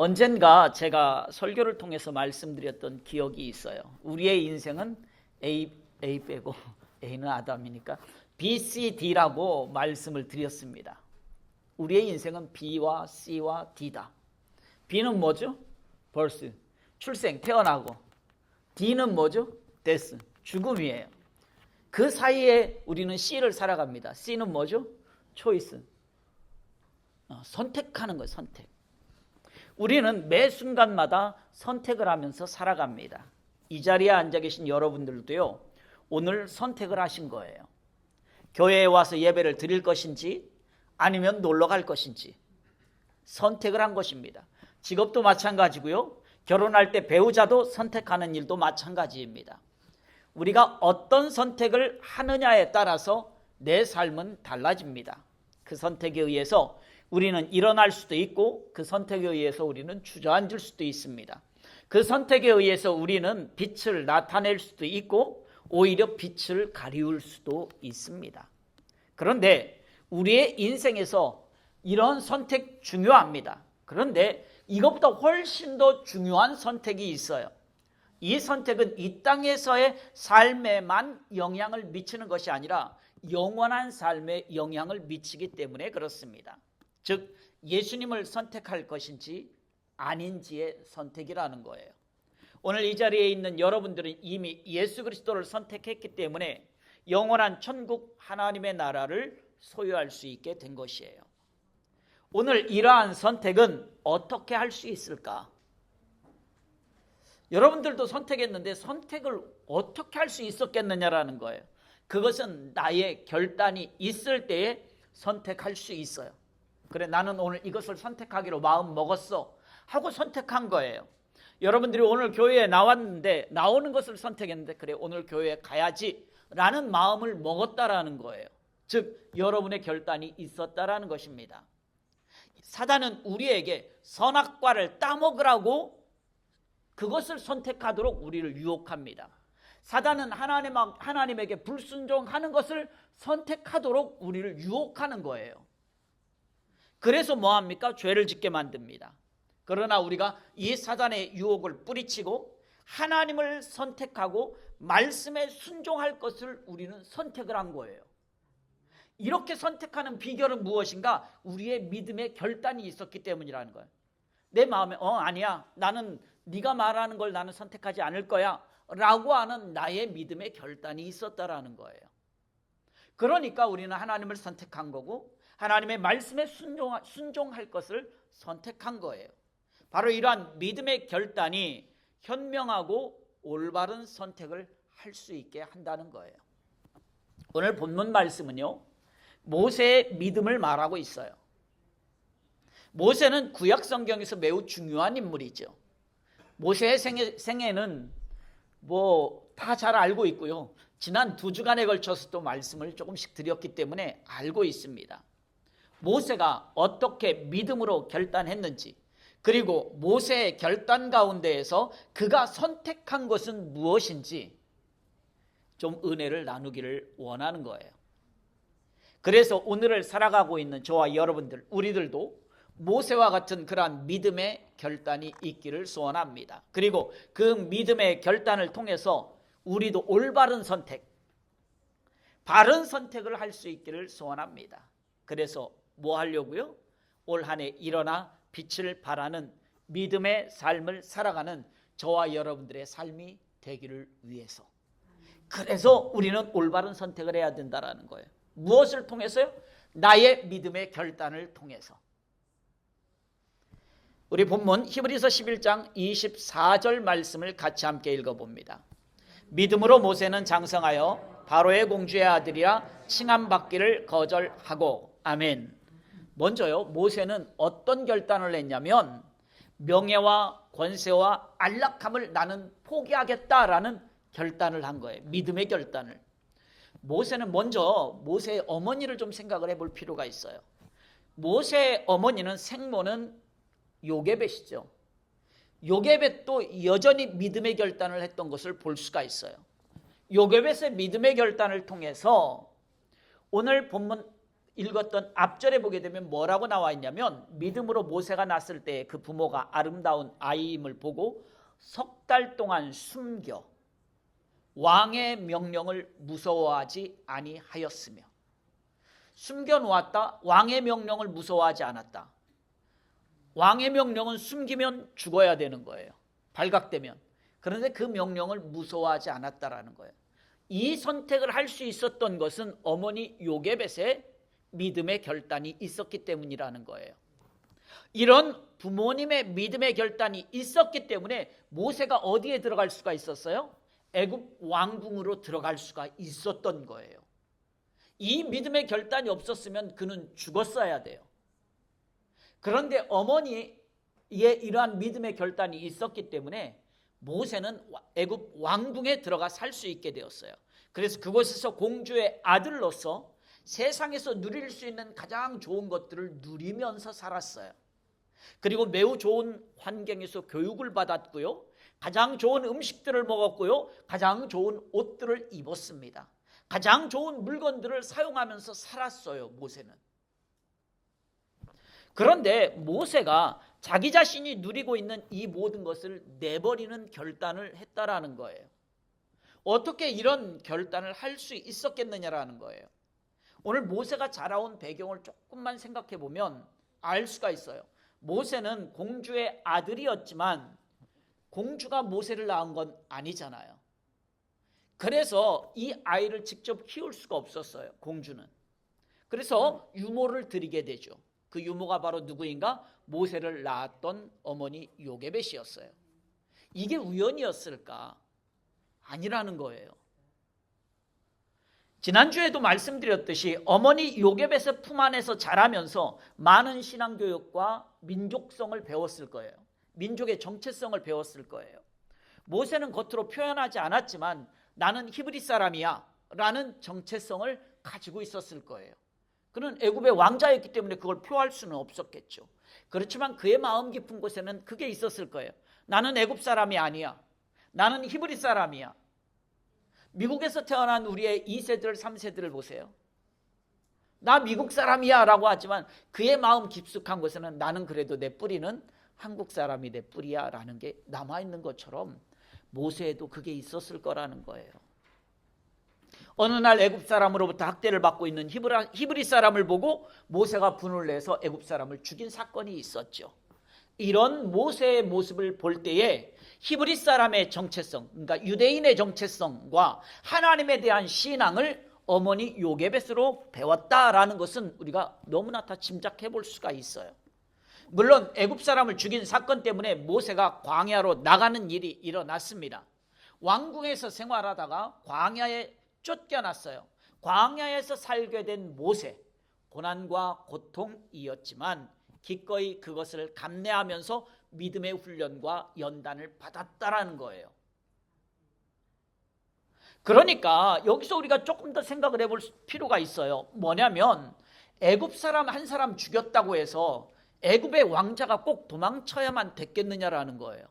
언젠가 제가 설교를 통해서 말씀드렸던 기억이 있어요. 우리의 인생은 A 빼고 A는 아담이니까 B, C, D라고 말씀을 드렸습니다. 우리의 인생은 B와 C와 D다. B는 뭐죠? birth, 출생, 태어나고. D는 뭐죠? death, 죽음이에요. 그 사이에 우리는 C를 살아갑니다. C는 뭐죠? choice, 선택하는 거예요. 선택. 우리는 매 순간마다 선택을 하면서 살아갑니다. 이 자리에 앉아 계신 여러분들도요, 오늘 선택을 하신 거예요. 교회에 와서 예배를 드릴 것인지 아니면 놀러 갈 것인지 선택을 한 것입니다. 직업도 마찬가지고요, 결혼할 때 배우자도 선택하는 일도 마찬가지입니다. 우리가 어떤 선택을 하느냐에 따라서 내 삶은 달라집니다. 그 선택에 의해서 우리는 일어날 수도 있고, 그 선택에 의해서 우리는 주저앉을 수도 있습니다. 그 선택에 의해서 우리는 빛을 나타낼 수도 있고, 오히려 빛을 가리울 수도 있습니다. 그런데 우리의 인생에서 이런 선택 중요합니다. 그런데 이것보다 훨씬 더 중요한 선택이 있어요. 이 선택은 이 땅에서의 삶에만 영향을 미치는 것이 아니라 영원한 삶에 영향을 미치기 때문에 그렇습니다. 즉, 예수님을 선택할 것인지 아닌지의 선택이라는 거예요. 오늘 이 자리에 있는 여러분들은 이미 예수 그리스도를 선택했기 때문에 영원한 천국 하나님의 나라를 소유할 수 있게 된 것이에요. 오늘 이러한 선택은 어떻게 할 수 있을까? 여러분들도 선택했는데 선택을 어떻게 할 수 있었겠느냐라는 거예요. 그것은 나의 결단이 있을 때에 선택할 수 있어요. 그래, 나는 오늘 이것을 선택하기로 마음 먹었어 하고 선택한 거예요. 여러분들이 오늘 교회에 나왔는데, 나오는 것을 선택했는데, 그래 오늘 교회에 가야지 라는 마음을 먹었다라는 거예요. 즉, 여러분의 결단이 있었다라는 것입니다. 사단은 우리에게 선악과를 따먹으라고 그것을 선택하도록 우리를 유혹합니다. 사단은 하나님에게 불순종하는 것을 선택하도록 우리를 유혹하는 거예요. 그래서 뭐합니까? 죄를 짓게 만듭니다. 그러나 우리가 이 사단의 유혹을 뿌리치고 하나님을 선택하고 말씀에 순종할 것을 우리는 선택을 한 거예요. 이렇게 선택하는 비결은 무엇인가? 우리의 믿음의 결단이 있었기 때문이라는 거예요. 내 마음에 아니야, 나는 네가 말하는 걸 나는 선택하지 않을 거야 라고 하는 나의 믿음의 결단이 있었다라는 거예요. 그러니까 우리는 하나님을 선택한 거고 하나님의 말씀에 순종할 것을 선택한 거예요. 바로 이러한 믿음의 결단이 현명하고 올바른 선택을 할 수 있게 한다는 거예요. 오늘 본문 말씀은요, 모세의 믿음을 말하고 있어요. 모세는 구약 성경에서 매우 중요한 인물이죠. 모세의 생애는 다 잘 알고 있고요. 지난 2주간에 걸쳐서 또 말씀을 조금씩 드렸기 때문에 알고 있습니다. 모세가 어떻게 믿음으로 결단했는지, 그리고 모세의 결단 가운데에서 그가 선택한 것은 무엇인지 좀 은혜를 나누기를 원하는 거예요. 그래서 오늘을 살아가고 있는 저와 여러분들, 우리들도 모세와 같은 그러한 믿음의 결단이 있기를 소원합니다. 그리고 그 믿음의 결단을 통해서 우리도 올바른 선택, 바른 선택을 할 수 있기를 소원합니다. 그래서 뭐 하려고요? 올 한 해 일어나 빛을 발하는 믿음의 삶을 살아가는 저와 여러분들의 삶이 되기를 위해서. 그래서 우리는 올바른 선택을 해야 된다는 거예요. 무엇을 통해서요? 나의 믿음의 결단을 통해서. 우리 본문 히브리서 11장 24절 말씀을 같이 함께 읽어봅니다. 믿음으로 모세는 장성하여 바로의 공주의 아들이라 칭함받기를 거절하고. 아멘. 먼저요, 모세는 어떤 결단을 했냐면 명예와 권세와 안락함을 나는 포기하겠다라는 결단을 한 거예요. 믿음의 결단을. 모세는 먼저 모세의 어머니를 좀 생각을 해볼 필요가 있어요. 모세의 어머니는 생모는 요게벳이죠. 요게벳도 여전히 믿음의 결단을 했던 것을 볼 수가 있어요. 요게벳의 믿음의 결단을 통해서 오늘 본문 읽었던 앞절에 보게 되면 뭐라고 나와 있냐면 믿음으로 모세가 낳았을 때 그 부모가 아름다운 아이임을 보고 석 달 동안 숨겨 왕의 명령을 무서워하지 아니하였으며, 숨겨놓았다. 왕의 명령을 무서워하지 않았다. 왕의 명령은 숨기면 죽어야 되는 거예요, 발각되면. 그런데 그 명령을 무서워하지 않았다라는 거예요. 이 선택을 할 수 있었던 것은 어머니 요게벳의 믿음의 결단이 있었기 때문이라는 거예요. 이런 부모님의 믿음의 결단이 있었기 때문에 모세가 어디에 들어갈 수가 있었어요? 애굽 왕궁으로 들어갈 수가 있었던 거예요. 이 믿음의 결단이 없었으면 그는 죽었어야 돼요. 그런데 어머니의 이러한 믿음의 결단이 있었기 때문에 모세는 애굽 왕궁에 들어가 살 수 있게 되었어요. 그래서 그곳에서 공주의 아들로서 세상에서 누릴 수 있는 가장 좋은 것들을 누리면서 살았어요. 그리고 매우 좋은 환경에서 교육을 받았고요, 가장 좋은 음식들을 먹었고요, 가장 좋은 옷들을 입었습니다. 가장 좋은 물건들을 사용하면서 살았어요, 모세는. 그런데 모세가 자기 자신이 누리고 있는 이 모든 것을 내버리는 결단을 했다라는 거예요. 어떻게 이런 결단을 할 수 있었겠느냐라는 거예요. 오늘 모세가 자라온 배경을 조금만 생각해 보면 알 수가 있어요. 모세는 공주의 아들이었지만 공주가 모세를 낳은 건 아니잖아요. 그래서 이 아이를 직접 키울 수가 없었어요, 공주는. 그래서 유모를 드리게 되죠. 그 유모가 바로 누구인가? 모세를 낳았던 어머니 요게벳이었어요. 이게 우연이었을까? 아니라는 거예요. 지난주에도 말씀드렸듯이 어머니 요게벳의 품 안에서 자라면서 많은 신앙교육과 민족성을 배웠을 거예요. 민족의 정체성을 배웠을 거예요. 모세는 겉으로 표현하지 않았지만 나는 히브리 사람이야 라는 정체성을 가지고 있었을 거예요. 그는 애굽의 왕자였기 때문에 그걸 표할 수는 없었겠죠. 그렇지만 그의 마음 깊은 곳에는 그게 있었을 거예요. 나는 애굽 사람이 아니야. 나는 히브리 사람이야. 미국에서 태어난 우리의 2세들, 3세들을 보세요. 나 미국 사람이야 라고 하지만 그의 마음 깊숙한 곳에는 나는 그래도 내 뿌리는 한국 사람이 내 뿌리야 라는 게 남아있는 것처럼 모세에도 그게 있었을 거라는 거예요. 어느 날 애굽 사람으로부터 학대를 받고 있는 히브리 사람을 보고 모세가 분을 내서 애굽 사람을 죽인 사건이 있었죠. 이런 모세의 모습을 볼 때에 히브리 사람의 정체성, 그러니까 유대인의 정체성과 하나님에 대한 신앙을 어머니 요게벳으로 배웠다라는 것은 우리가 너무나 다 짐작해 볼 수가 있어요. 물론 애굽 사람을 죽인 사건 때문에 모세가 광야로 나가는 일이 일어났습니다. 왕궁에서 생활하다가 광야에 쫓겨났어요. 광야에서 살게 된 모세, 고난과 고통이었지만 기꺼이 그것을 감내하면서 믿음의 훈련과 연단을 받았다라는 거예요. 그러니까 여기서 우리가 조금 더 생각을 해볼 필요가 있어요. 뭐냐면 애굽 사람 한 사람 죽였다고 해서 애굽의 왕자가 꼭 도망쳐야만 됐겠느냐라는 거예요.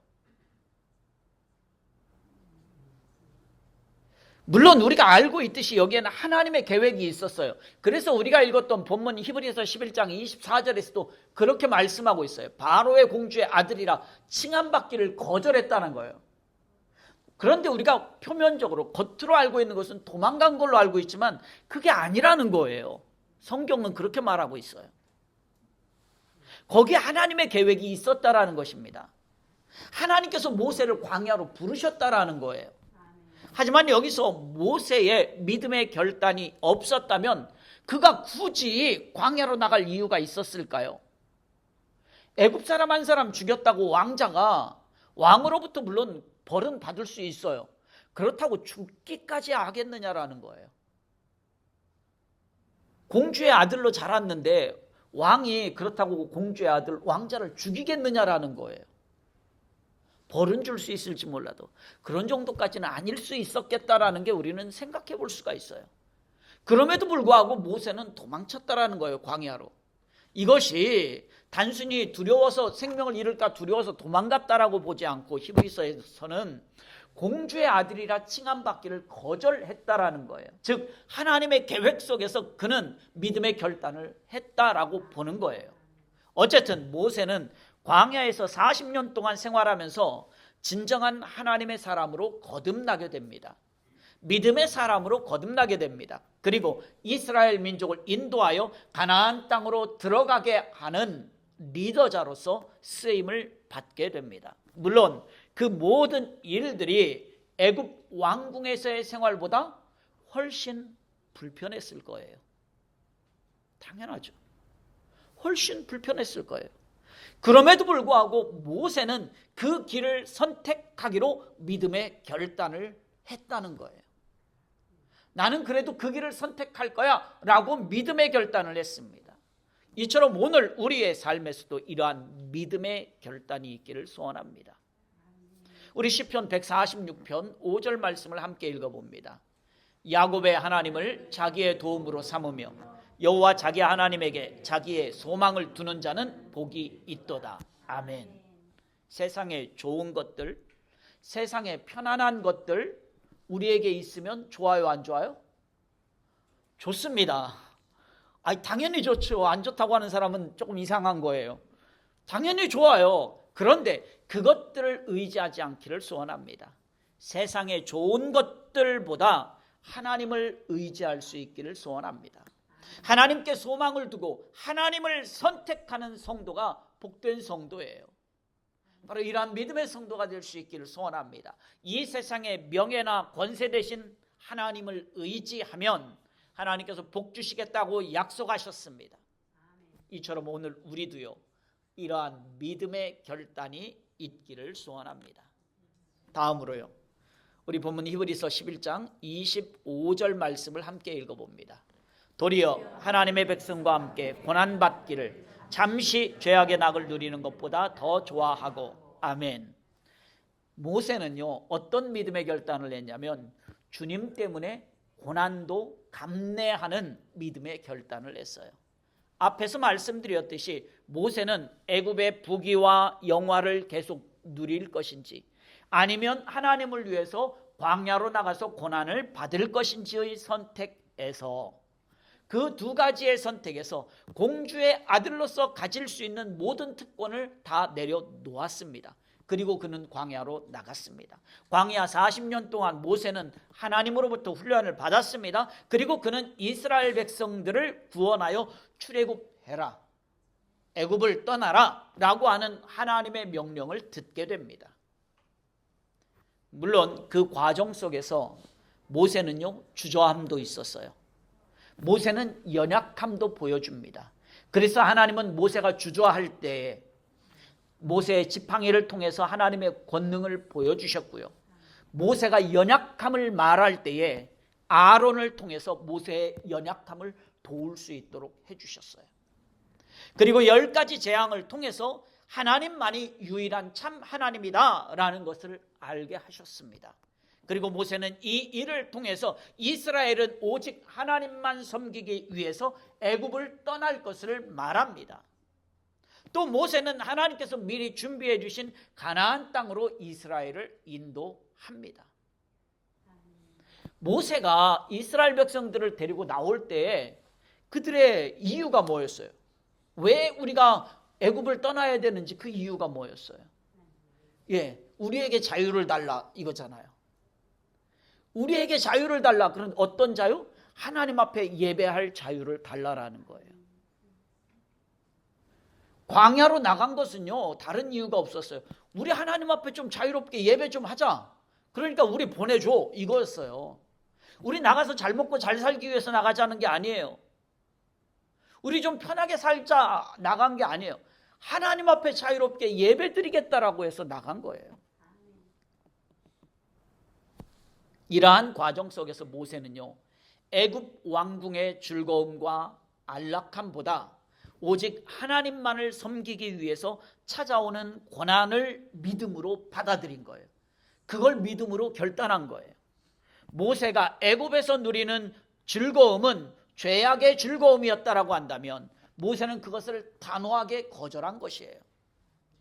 물론 우리가 알고 있듯이 여기에는 하나님의 계획이 있었어요. 그래서 우리가 읽었던 본문 히브리서 11장 24절에서도 그렇게 말씀하고 있어요. 바로의 공주의 아들이라 칭함받기를 거절했다는 거예요. 그런데 우리가 표면적으로 겉으로 알고 있는 것은 도망간 걸로 알고 있지만 그게 아니라는 거예요. 성경은 그렇게 말하고 있어요. 거기에 하나님의 계획이 있었다라는 것입니다. 하나님께서 모세를 광야로 부르셨다라는 거예요. 하지만 여기서 모세의 믿음의 결단이 없었다면 그가 굳이 광야로 나갈 이유가 있었을까요? 애굽 사람 한 사람 죽였다고 왕자가 왕으로부터 물론 벌은 받을 수 있어요. 그렇다고 죽기까지 하겠느냐라는 거예요. 공주의 아들로 자랐는데 왕이 그렇다고 공주의 아들 왕자를 죽이겠느냐라는 거예요. 벌은 줄 수 있을지 몰라도 그런 정도까지는 아닐 수 있었겠다라는 게 우리는 생각해 볼 수가 있어요. 그럼에도 불구하고 모세는 도망쳤다라는 거예요, 광야로. 이것이 단순히 두려워서 생명을 잃을까 두려워서 도망갔다라고 보지 않고 히브리서에서는 공주의 아들이라 칭함받기를 거절했다라는 거예요. 즉 하나님의 계획 속에서 그는 믿음의 결단을 했다라고 보는 거예요. 어쨌든 모세는 광야에서 40년 동안 생활하면서 진정한 하나님의 사람으로 거듭나게 됩니다. 믿음의 사람으로 거듭나게 됩니다. 그리고 이스라엘 민족을 인도하여 가나안 땅으로 들어가게 하는 리더자로서 쓰임을 받게 됩니다. 물론 그 모든 일들이 애굽 왕궁에서의 생활보다 훨씬 불편했을 거예요. 당연하죠. 훨씬 불편했을 거예요. 그럼에도 불구하고 모세는 그 길을 선택하기로 믿음의 결단을 했다는 거예요. 나는 그래도 그 길을 선택할 거야 라고 믿음의 결단을 했습니다. 이처럼 오늘 우리의 삶에서도 이러한 믿음의 결단이 있기를 소원합니다. 우리 시편 146편 5절 말씀을 함께 읽어봅니다. 야곱의 하나님을 자기의 도움으로 삼으며 여호와 자기 하나님에게 자기의 소망을 두는 자는 복이 있도다. 아멘. 세상에 좋은 것들, 세상에 편안한 것들 우리에게 있으면 좋아요, 안 좋아요? 좋습니다. 당연히 좋죠. 안 좋다고 하는 사람은 조금 이상한 거예요. 당연히 좋아요. 그런데 그것들을 의지하지 않기를 소원합니다. 세상의 좋은 것들보다 하나님을 의지할 수 있기를 소원합니다. 하나님께 소망을 두고 하나님을 선택하는 성도가 복된 성도예요. 바로 이러한 믿음의 성도가 될 수 있기를 소원합니다. 이 세상의 명예나 권세 대신 하나님을 의지하면 하나님께서 복 주시겠다고 약속하셨습니다. 이처럼 오늘 우리도요, 이러한 믿음의 결단이 있기를 소원합니다. 다음으로요, 우리 본문 히브리서 11장 25절 말씀을 함께 읽어봅니다. 도리어 하나님의 백성과 함께 고난받기를 잠시 죄악의 낙을 누리는 것보다 더 좋아하고. 아멘. 모세는요, 어떤 믿음의 결단을 했냐면 주님 때문에 고난도 감내하는 믿음의 결단을 했어요. 앞에서 말씀드렸듯이 모세는 애굽의 부귀와 영화를 계속 누릴 것인지 아니면 하나님을 위해서 광야로 나가서 고난을 받을 것인지의 선택에서, 그 두 가지의 선택에서 공주의 아들로서 가질 수 있는 모든 특권을 다 내려놓았습니다. 그리고 그는 광야로 나갔습니다. 광야 40년 동안 모세는 하나님으로부터 훈련을 받았습니다. 그리고 그는 이스라엘 백성들을 구원하여 출애굽해라, 애굽을 떠나라 라고 하는 하나님의 명령을 듣게 됩니다. 물론 그 과정 속에서 모세는요, 주저함도 있었어요. 모세는 연약함도 보여줍니다. 그래서 하나님은 모세가 주저할 때에 모세의 지팡이를 통해서 하나님의 권능을 보여주셨고요, 모세가 연약함을 말할 때에 아론을 통해서 모세의 연약함을 도울 수 있도록 해주셨어요. 그리고 10가지 재앙을 통해서 하나님만이 유일한 참 하나님이다 라는 것을 알게 하셨습니다. 그리고 모세는 이 일을 통해서 이스라엘은 오직 하나님만 섬기기 위해서 애굽을 떠날 것을 말합니다. 또 모세는 하나님께서 미리 준비해 주신 가나안 땅으로 이스라엘을 인도합니다. 모세가 이스라엘 백성들을 데리고 나올 때 그들의 이유가 뭐였어요? 왜 우리가 애굽을 떠나야 되는지 그 이유가 뭐였어요? 우리에게 자유를 달라 이거잖아요. 우리에게 자유를 달라. 그런 어떤 자유? 하나님 앞에 예배할 자유를 달라라는 거예요. 광야로 나간 것은요, 다른 이유가 없었어요. 우리 하나님 앞에 좀 자유롭게 예배 좀 하자. 그러니까 우리 보내줘 이거였어요. 우리 나가서 잘 먹고 잘 살기 위해서 나가자는 게 아니에요. 우리 좀 편하게 살자 나간 게 아니에요. 하나님 앞에 자유롭게 예배 드리겠다라고 해서 나간 거예요. 이러한 과정 속에서 모세는요, 애굽 왕궁의 즐거움과 안락함보다 오직 하나님만을 섬기기 위해서 찾아오는 고난을 믿음으로 받아들인 거예요. 그걸 믿음으로 결단한 거예요. 모세가 애굽에서 누리는 즐거움은 죄악의 즐거움이었다라고 한다면 모세는 그것을 단호하게 거절한 것이에요.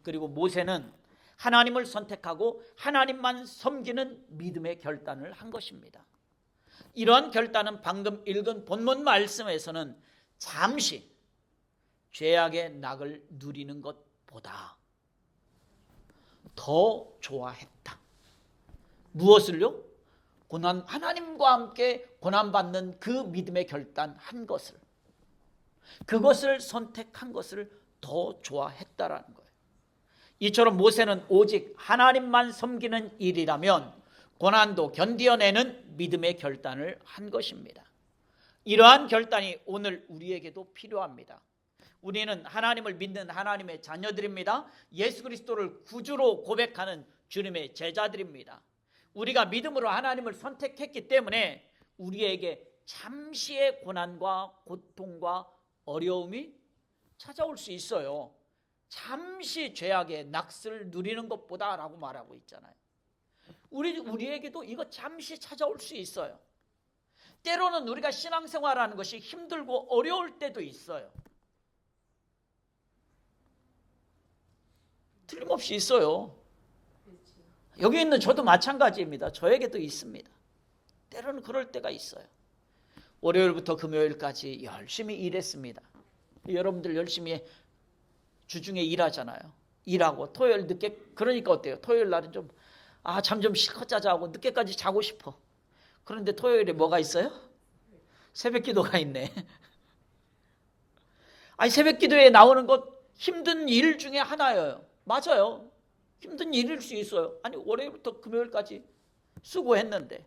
그리고 모세는 하나님을 선택하고 하나님만 섬기는 믿음의 결단을 한 것입니다. 이러한 결단은 방금 읽은 본문 말씀에서는 잠시 죄악의 낙을 누리는 것보다 더 좋아했다. 무엇을요? 하나님과 함께 고난받는 그 믿음의 결단한 것을, 그것을 선택한 것을 더 좋아했다라는 거예요. 이처럼 모세는 오직 하나님만 섬기는 일이라면 고난도 견디어내는 믿음의 결단을 한 것입니다. 이러한 결단이 오늘 우리에게도 필요합니다. 우리는 하나님을 믿는 하나님의 자녀들입니다. 예수 그리스도를 구주로 고백하는 주님의 제자들입니다. 우리가 믿음으로 하나님을 선택했기 때문에 우리에게 잠시의 고난과 고통과 어려움이 찾아올 수 있어요. 잠시 죄악의 낙을 누리는 것보다 라고 말하고 있잖아요. 우리에게도 이거 잠시 찾아올 수 있어요. 때로는 우리가 신앙생활하는 것이 힘들고 어려울 때도 있어요. 틀림없이 있어요. 여기 있는 저도 마찬가지입니다. 저에게도 있습니다. 때로는 그럴 때가 있어요. 월요일부터 금요일까지 열심히 일했습니다. 여러분들 열심히 주중에 일하잖아요. 일하고 토요일 늦게, 그러니까 어때요? 토요일 날은 좀 잠 좀 실컷 자자 하고 늦게까지 자고 싶어. 그런데 토요일에 뭐가 있어요? 새벽 기도가 있네. 새벽 기도에 나오는 것 힘든 일 중에 하나예요. 맞아요. 힘든 일일 수 있어요. 월요일부터 금요일까지 수고했는데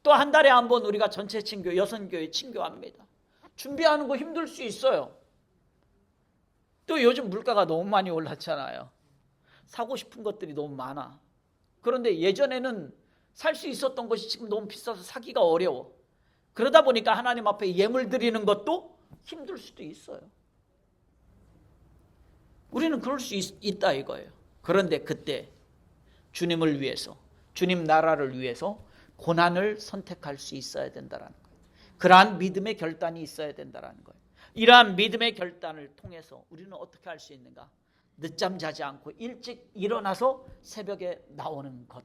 또 한 달에 한 번 우리가 전체 친교, 여선교회 친교합니다. 준비하는 거 힘들 수 있어요. 또 요즘 물가가 너무 많이 올랐잖아요. 사고 싶은 것들이 너무 많아. 그런데 예전에는 살 수 있었던 것이 지금 너무 비싸서 사기가 어려워. 그러다 보니까 하나님 앞에 예물 드리는 것도 힘들 수도 있어요. 우리는 그럴 수 있다 이거예요. 그런데 그때 주님을 위해서, 주님 나라를 위해서 고난을 선택할 수 있어야 된다는 거예요. 그러한 믿음의 결단이 있어야 된다는 거예요. 이러한 믿음의 결단을 통해서 우리는 어떻게 할 수 있는가? 늦잠 자지 않고 일찍 일어나서 새벽에 나오는 것.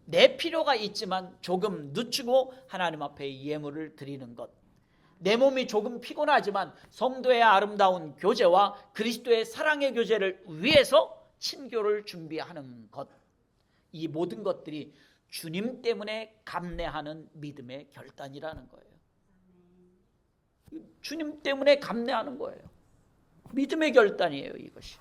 내 필요가 있지만 조금 늦추고 하나님 앞에 예물을 드리는 것. 내 몸이 조금 피곤하지만 성도의 아름다운 교제와 그리스도의 사랑의 교제를 위해서 친교를 준비하는 것. 이 모든 것들이 주님 때문에 감내하는 믿음의 결단이라는 거예요. 주님 때문에 감내하는 거예요. 믿음의 결단이에요, 이것이.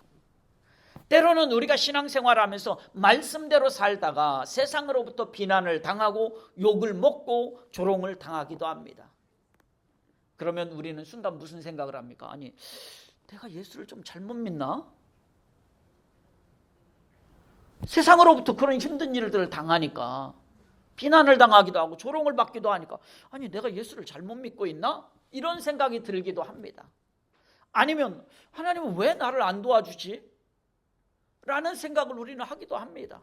때로는 우리가 신앙생활하면서 말씀대로 살다가 세상으로부터 비난을 당하고 욕을 먹고 조롱을 당하기도 합니다. 그러면 우리는 순간 무슨 생각을 합니까? 내가 예수를 좀 잘못 믿나? 세상으로부터 그런 힘든 일들을 당하니까, 비난을 당하기도 하고 조롱을 받기도 하니까 내가 예수를 잘못 믿고 있나? 이런 생각이 들기도 합니다. 아니면 하나님은 왜 나를 안 도와주지? 라는 생각을 우리는 하기도 합니다.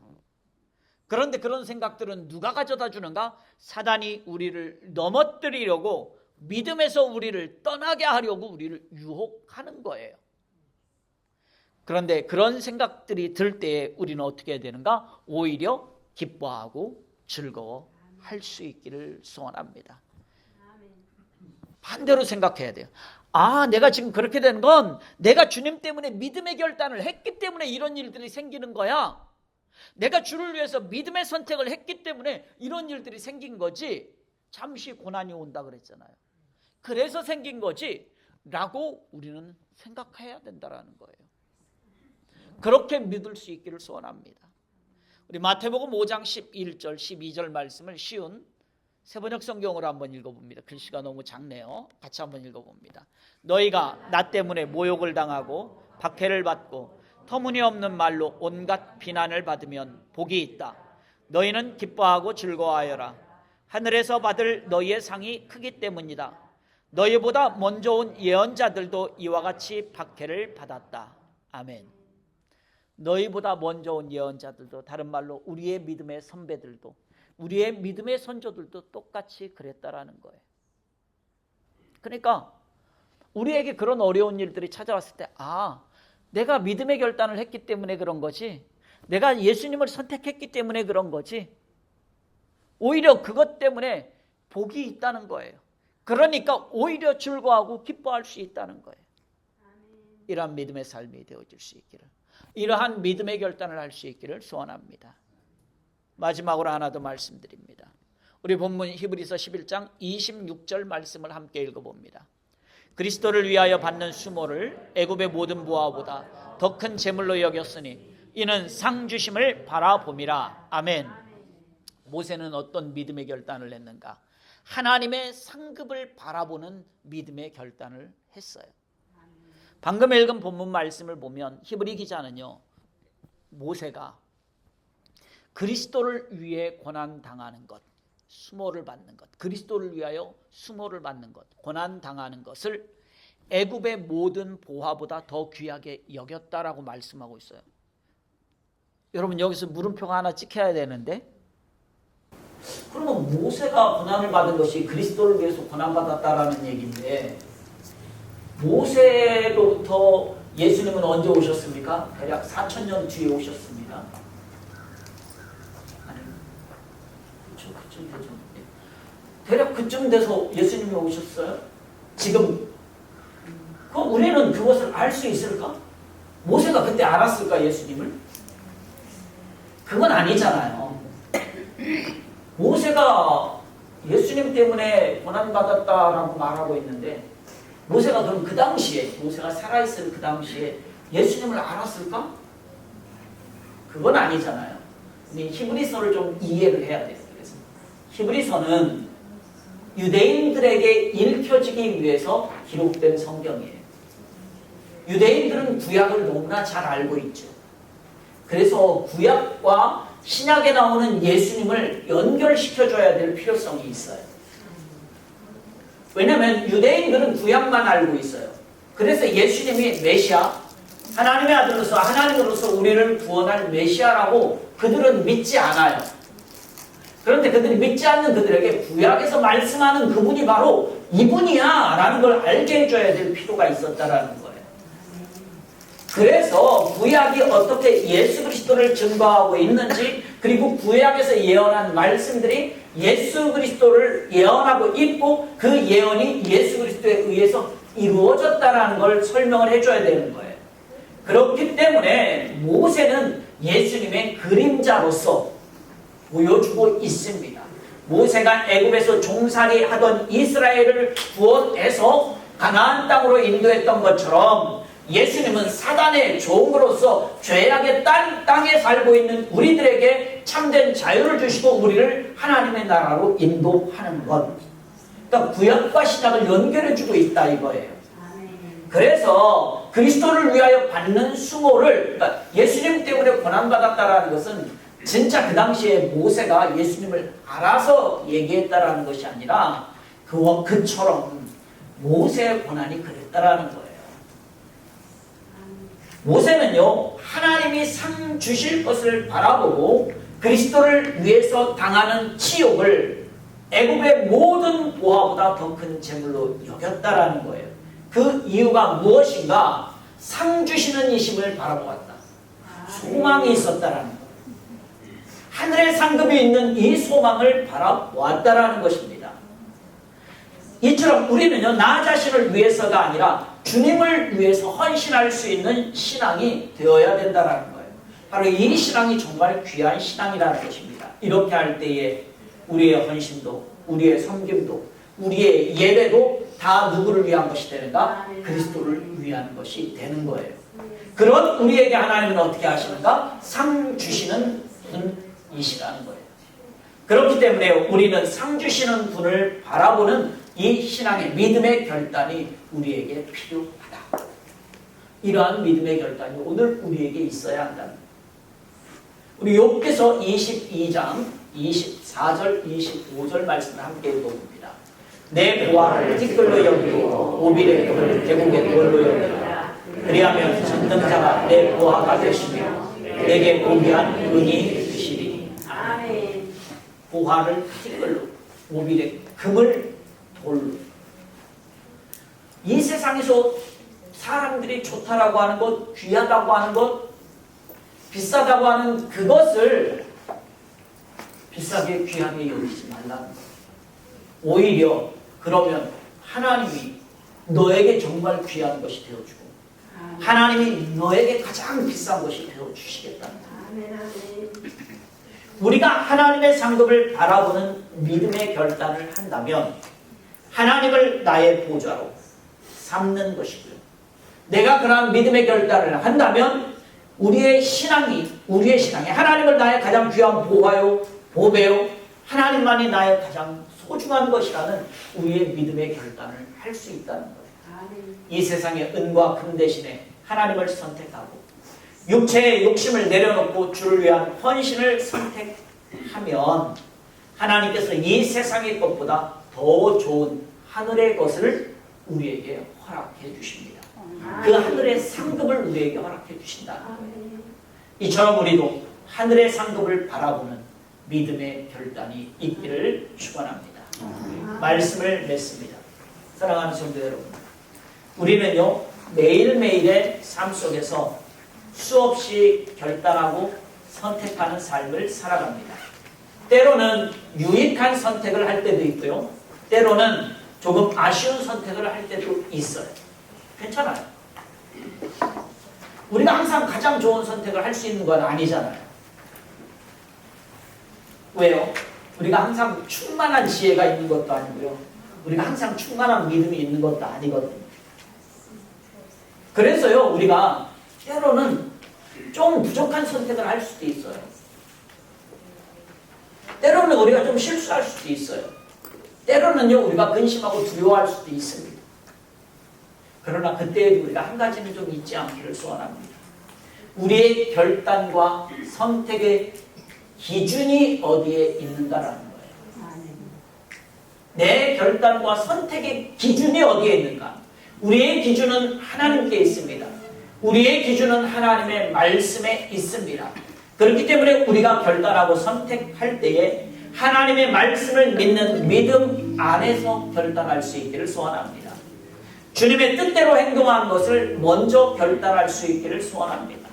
그런데 그런 생각들은 누가 가져다 주는가? 사단이 우리를 넘어뜨리려고, 믿음에서 우리를 떠나게 하려고 우리를 유혹하는 거예요. 그런데 그런 생각들이 들 때에 우리는 어떻게 해야 되는가? 오히려 기뻐하고 즐거워할 수 있기를 소원합니다. 반대로 생각해야 돼요. 내가 지금 그렇게 된 건 내가 주님 때문에 믿음의 결단을 했기 때문에 이런 일들이 생기는 거야. 내가 주를 위해서 믿음의 선택을 했기 때문에 이런 일들이 생긴 거지. 잠시 고난이 온다 그랬잖아요. 그래서 생긴 거지 라고 우리는 생각해야 된다는 거예요. 그렇게 믿을 수 있기를 소원합니다. 우리 마태복음 5장 11절 12절 말씀을 쉬운 세번역 성경으로 한번 읽어봅니다. 글씨가 너무 작네요. 같이 한번 읽어봅니다. 너희가 나 때문에 모욕을 당하고 박해를 받고 터무니없는 말로 온갖 비난을 받으면 복이 있다. 너희는 기뻐하고 즐거워하여라. 하늘에서 받을 너희의 상이 크기 때문이다. 너희보다 먼저 온 예언자들도 이와 같이 박해를 받았다. 아멘. 너희보다 먼저 온 예언자들도, 다른 말로 우리의 믿음의 선배들도, 우리의 믿음의 선조들도 똑같이 그랬다라는 거예요. 그러니까 우리에게 그런 어려운 일들이 찾아왔을 때 내가 믿음의 결단을 했기 때문에 그런 거지 내가 예수님을 선택했기 때문에 그런 거지. 오히려 그것 때문에 복이 있다는 거예요. 그러니까 오히려 즐거워하고 기뻐할 수 있다는 거예요. 이러한 믿음의 삶이 되어질 수 있기를, 이러한 믿음의 결단을 할 수 있기를 소원합니다. 마지막으로 하나 더 말씀드립니다. 우리 본문 히브리서 11장 26절 말씀을 함께 읽어봅니다. 그리스도를 위하여 받는 수모를 애굽의 모든 부하보다 더 큰 재물로 여겼으니 이는 상 주심을 바라봄이라. 아멘. 모세는 어떤 믿음의 결단을 했는가? 하나님의 상급을 바라보는 믿음의 결단을 했어요. 방금 읽은 본문 말씀을 보면 히브리 기자는요, 모세가 그리스도를 위해 고난당하는 것, 수모를 받는 것, 그리스도를 위하여 수모를 받는 것, 고난당하는 것을 애굽의 모든 보화보다 더 귀하게 여겼다라고 말씀하고 있어요. 여러분, 여기서 물음표가 하나 찍혀야 되는데, 그러면 모세가 고난을 받은 것이 그리스도를 위해서 고난받았다라는 얘기인데, 모세로부터 예수님은 언제 오셨습니까? 대략 4,000년 뒤에 오셨습니다. 아니, 그쯤 되죠. 대략 그쯤 돼서 예수님이 오셨어요. 지금 그럼 우리는 그것을 알 수 있을까? 모세가 그때 알았을까, 예수님을? 그건 아니잖아요. 모세가 예수님 때문에 고난받았다라고 말하고 있는데, 모세가 그럼 그 당시에, 모세가 살아있을 그 당시에 예수님을 알았을까? 그건 아니잖아요. 히브리서를 좀 이해를 해야 돼요. 그래서 히브리서는 유대인들에게 읽혀지기 위해서 기록된 성경이에요. 유대인들은 구약을 너무나 잘 알고 있죠. 그래서 구약과 신약에 나오는 예수님을 연결시켜줘야 될 필요성이 있어요. 왜냐하면 유대인들은 구약만 알고 있어요. 그래서 예수님이 메시아, 하나님의 아들로서 하나님으로서 우리를 구원할 메시아라고 그들은 믿지 않아요. 그런데 그들이 믿지 않는 그들에게 구약에서 말씀하는 그분이 바로 이분이야 라는 걸 알게 해줘야 될 필요가 있었다라는 거예요. 그래서 구약이 어떻게 예수 그리스도를 증거하고 있는지, 그리고 구약에서 예언한 말씀들이 예수 그리스도를 예언하고 있고 그 예언이 예수 그리스도에 의해서 이루어졌다라는 걸 설명을 해줘야 되는 거예요. 그렇기 때문에 모세는 예수님의 그림자로서 보여주고 있습니다. 모세가 애굽에서 종살이 하던 이스라엘을 구원해서 가나안 땅으로 인도했던 것처럼 예수님은 사단의 종으로서 죄악의 땅에 살고 있는 우리들에게 참된 자유를 주시고 우리를 하나님의 나라로 인도하는 것. 그러니까 구약과 신약을 연결해주고 있다 이거예요. 그래서 그리스도를 위하여 받는 수모를, 그러니까 예수님 때문에 고난받았다라는 것은 진짜 그 당시에 모세가 예수님을 알아서 얘기했다라는 것이 아니라 그처럼 모세의 고난이 그랬다라는 거예요. 모세는요, 하나님이 상 주실 것을 바라보고 그리스도를 위해서 당하는 치욕을 애굽의 모든 보화보다 더 큰 재물로 여겼다라는 거예요. 그 이유가 무엇인가? 상 주시는 이심을 바라보았다. 소망이 있었다라는 거예요. 하늘의 상급이 있는 이 소망을 바라보았다라는 것입니다. 이처럼 우리는요, 나 자신을 위해서가 아니라 주님을 위해서 헌신할 수 있는 신앙이 되어야 된다는 거예요. 바로 이 신앙이 정말 귀한 신앙이라는 것입니다. 이렇게 할 때에 우리의 헌신도, 우리의 섬김도, 우리의 예배도 다 누구를 위한 것이 되는가? 그리스도를 위한 것이 되는 거예요. 그런 우리에게 하나님은 어떻게 하시는가? 상 주시는 분이시라는 거예요. 그렇기 때문에 우리는 상 주시는 분을 바라보는 이 신앙의 믿음의 결단이 우리에게 필요하다. 이러한 믿음의 결단이 오늘 우리에게 있어야 한다는 거예요. 우리 욥기서 22장 24절 25절 말씀을 함께 읽어봅니다. 내 보화를 티끌로 여기고 오빌의 금을 계곡의 돌로 여기라. 그리하면 전능자가 내 보화가 되시며 내게 고귀한 은이 되시리니. 아멘. 보화를 티끌로, 오빌의 금을 돌로. 이 세상에서 사람들이 좋다라고 하는 것, 귀하다고 하는 것, 비싸다고 하는 그것을 비싸게 귀하게 여기지 말라는 거예요. 오히려 그러면 하나님이 너에게 정말 귀한 것이 되어주고 하나님이 너에게 가장 비싼 것이 되어주시겠다는 거예요. 우리가 하나님의 상급을 바라보는 믿음의 결단을 한다면 하나님을 나의 보좌로 삼는 것이고요. 내가 그러한 믿음의 결단을 한다면 우리의 신앙이 하나님을 나의 가장 귀한 보화요, 보배요, 하나님만이 나의 가장 소중한 것이라는 우리의 믿음의 결단을 할 수 있다는 거예요. 이 세상의 은과 금 대신에 하나님을 선택하고 육체의 욕심을 내려놓고 주를 위한 헌신을 선택하면 하나님께서 이 세상의 것보다 더 좋은 하늘의 것을 우리에게 허락해 주십니다. 그 하늘의 상급을 우리에게 허락해 주신다는 거예요. 이처럼 우리도 하늘의 상급을 바라보는 믿음의 결단이 있기를 축원합니다. 말씀을 맺습니다. 사랑하는 성도 여러분, 우리는요 매일매일의 삶 속에서 수없이 결단하고 선택하는 삶을 살아갑니다. 때로는 유익한 선택을 할 때도 있고요, 때로는 조금 아쉬운 선택을 할 때도 있어요. 괜찮아요. 우리가 항상 가장 좋은 선택을 할 수 있는 건 아니잖아요. 왜요? 우리가 항상 충만한 지혜가 있는 것도 아니고요, 우리가 항상 충만한 믿음이 있는 것도 아니거든요. 그래서요 우리가 때로는 좀 부족한 선택을 할 수도 있어요. 때로는 우리가 좀 실수할 수도 있어요. 때로는요 우리가 근심하고 두려워할 수도 있습니다. 그러나 그때에도 우리가 한 가지는 좀 잊지 않기를 소원합니다. 우리의 결단과 선택의 기준이 어디에 있는가라는 거예요. 내 결단과 선택의 기준이 어디에 있는가? 우리의 기준은 하나님께 있습니다. 우리의 기준은 하나님의 말씀에 있습니다. 그렇기 때문에 우리가 결단하고 선택할 때에 하나님의 말씀을 믿는 믿음 안에서 결단할 수 있기를 소원합니다. 주님의 뜻대로 행동한 것을 먼저 결단할 수 있기를 소원합니다.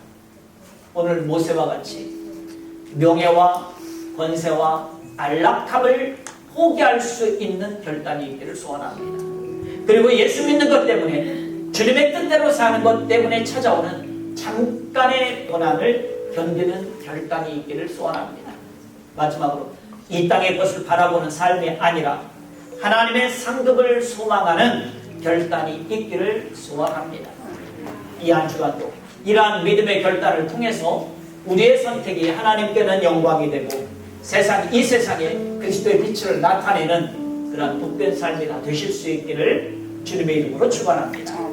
오늘 모세와 같이 명예와 권세와 안락함을 포기할 수 있는 결단이 있기를 소원합니다. 그리고 예수 믿는 것 때문에 주님의 뜻대로 사는 것 때문에 찾아오는 잠깐의 고난을 견디는 결단이 있기를 소원합니다. 마지막으로 이 땅의 것을 바라보는 삶이 아니라 하나님의 상급을 소망하는 결단이 있기를 소원합니다. 이 한 주간도 이러한 믿음의 결단을 통해서 우리의 선택이 하나님께는 영광이 되고 이 세상에 그리스도의 빛을 나타내는 그런 복된 삶이 다 되실 수 있기를 주님의 이름으로 축원합니다.